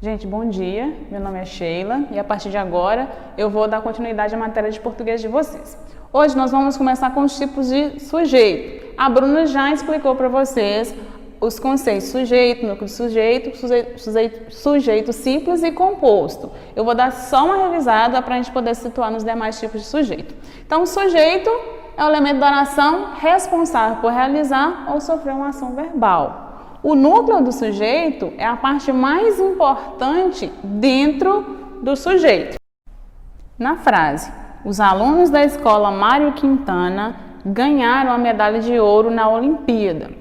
Gente, bom dia. Meu nome é Sheila e a partir de agora eu vou dar continuidade à matéria de português de vocês. Hoje nós vamos começar com os tipos de sujeito. A Bruna já explicou para vocês os conceitos sujeito, núcleo de sujeito simples e composto. Eu vou dar só uma revisada para a gente poder situar nos demais tipos de sujeito. Então, o sujeito é o elemento da oração responsável por realizar ou sofrer uma ação verbal. O núcleo do sujeito é a parte mais importante dentro do sujeito. Na frase, os alunos da escola Mário Quintana ganharam a medalha de ouro na Olimpíada.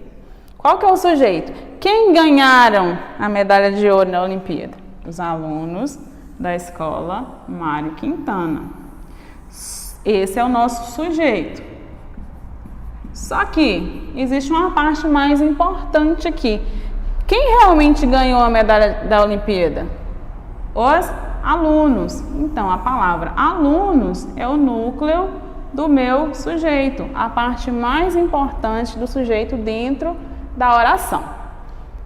Qual que é o sujeito? Quem ganharam a medalha de ouro na Olimpíada? Os alunos da escola Mário Quintana. Esse é o nosso sujeito. Só que existe uma parte mais importante aqui. Quem realmente ganhou a medalha da Olimpíada? Os alunos. Então, a palavra alunos é o núcleo do meu sujeito, a parte mais importante do sujeito dentro da oração.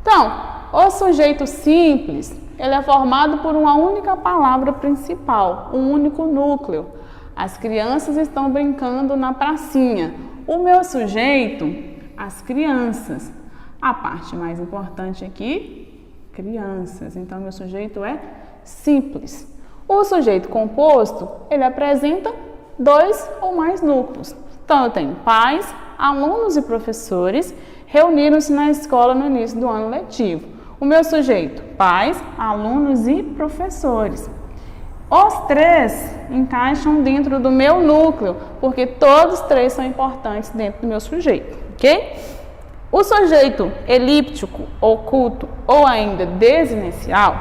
Então, o sujeito simples, ele é formado por uma única palavra principal, um único núcleo. As crianças estão brincando na pracinha. O meu sujeito, as crianças. A parte mais importante aqui, crianças. Então, meu sujeito é simples. O sujeito composto, ele apresenta dois ou mais núcleos. Então, eu tenho pais, alunos e professores reuniram-se na escola no início do ano letivo. O meu sujeito, pais, alunos e professores. Os três encaixam dentro do meu núcleo, porque todos três são importantes dentro do meu sujeito, ok? O sujeito elíptico, oculto ou ainda desinicial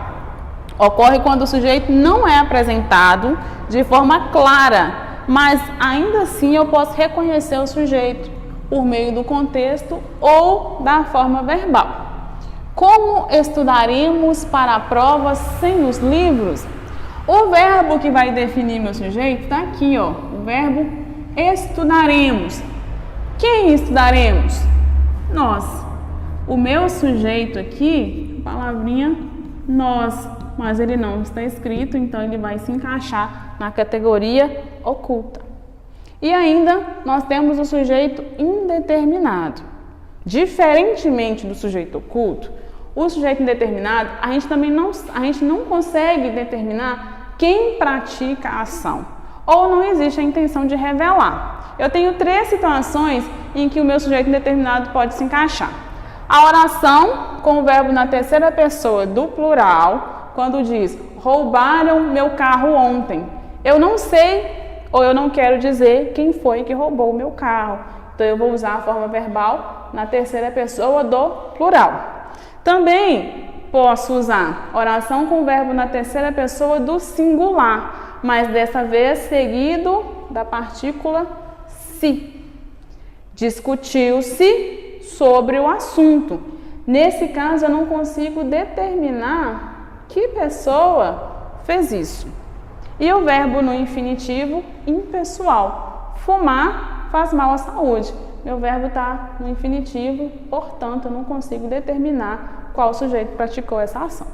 ocorre quando o sujeito não é apresentado de forma clara, mas ainda assim eu posso reconhecer o sujeito por meio do contexto ou da forma verbal. Como estudaremos para a prova sem os livros? O verbo que vai definir meu sujeito está aqui, ó, o verbo estudaremos. Quem estudaremos? Nós. O meu sujeito aqui, a palavrinha nós, mas ele não está escrito, então ele vai se encaixar na categoria oculta. E ainda nós temos o sujeito indeterminado. Diferentemente do sujeito oculto, o sujeito indeterminado, a gente não consegue determinar quem pratica a ação, ou não existe a intenção de revelar. Eu tenho três situações em que o meu sujeito indeterminado pode se encaixar. A oração com o verbo na terceira pessoa do plural, quando diz, roubaram meu carro ontem. Eu não sei, ou eu não quero dizer quem foi que roubou o meu carro. Então, eu vou usar a forma verbal na terceira pessoa do plural. Também posso usar oração com o verbo na terceira pessoa do singular, mas dessa vez seguido da partícula se. Discutiu-se sobre o assunto. Nesse caso, eu não consigo determinar que pessoa fez isso. E o verbo no infinitivo impessoal. Fumar faz mal à saúde. Meu verbo está no infinitivo, portanto, eu não consigo determinar qual sujeito praticou essa ação.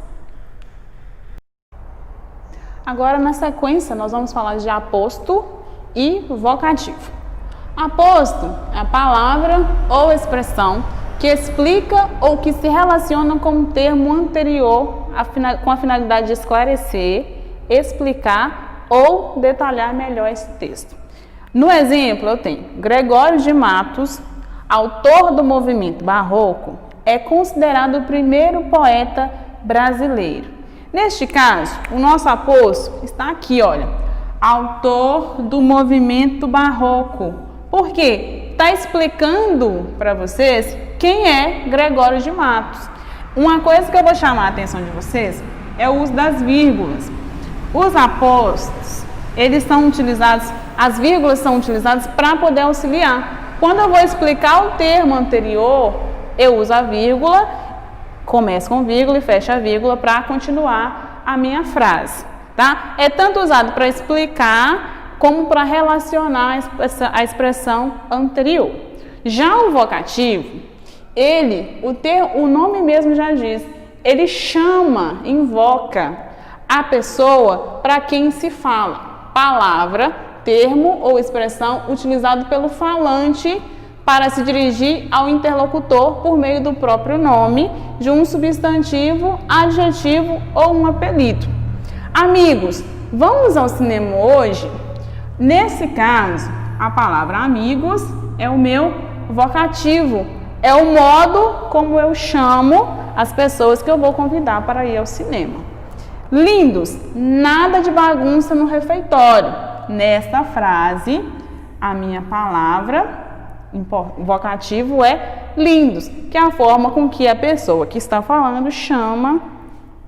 Agora, na sequência, nós vamos falar de aposto e vocativo. Aposto é a palavra ou expressão que explica ou que se relaciona com um termo anterior com a finalidade de esclarecer, explicar ou detalhar melhor esse texto. No exemplo, eu tenho Gregório de Matos, autor do movimento barroco, é considerado o primeiro poeta brasileiro. Neste caso, o nosso aposto está aqui, olha, autor do movimento barroco. Por quê? Está explicando para vocês quem é Gregório de Matos. Uma coisa que eu vou chamar a atenção de vocês é o uso das vírgulas. Os apostos, eles são utilizados, as vírgulas são utilizadas para poder auxiliar. Quando eu vou explicar o termo anterior, eu uso a vírgula, começo com vírgula e fecho a vírgula para continuar a minha frase, tá? É tanto usado para explicar como para relacionar a expressão anterior. Já o vocativo, o nome mesmo já diz, ele chama, invoca a pessoa para quem se fala. Palavra, termo ou expressão utilizado pelo falante para se dirigir ao interlocutor por meio do próprio nome, de um substantivo, adjetivo ou um apelido. Amigos, vamos ao cinema hoje? Nesse caso, a palavra amigos é o meu vocativo, é o modo como eu chamo as pessoas que eu vou convidar para ir ao cinema. Lindos, nada de bagunça no refeitório. Nesta frase, a minha palavra vocativo é lindos, que é a forma com que a pessoa que está falando chama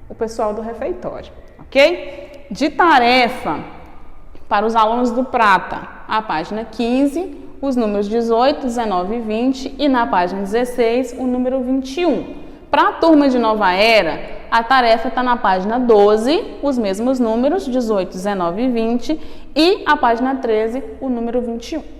o pessoal do refeitório, ok? De tarefa, para os alunos do Prata, a página 15, os números 18, 19 e 20 e na página 16, o número 21. Para a turma de Nova Era, a tarefa está na página 12, os mesmos números, 18, 19 e 20, e a página 13, o número 21.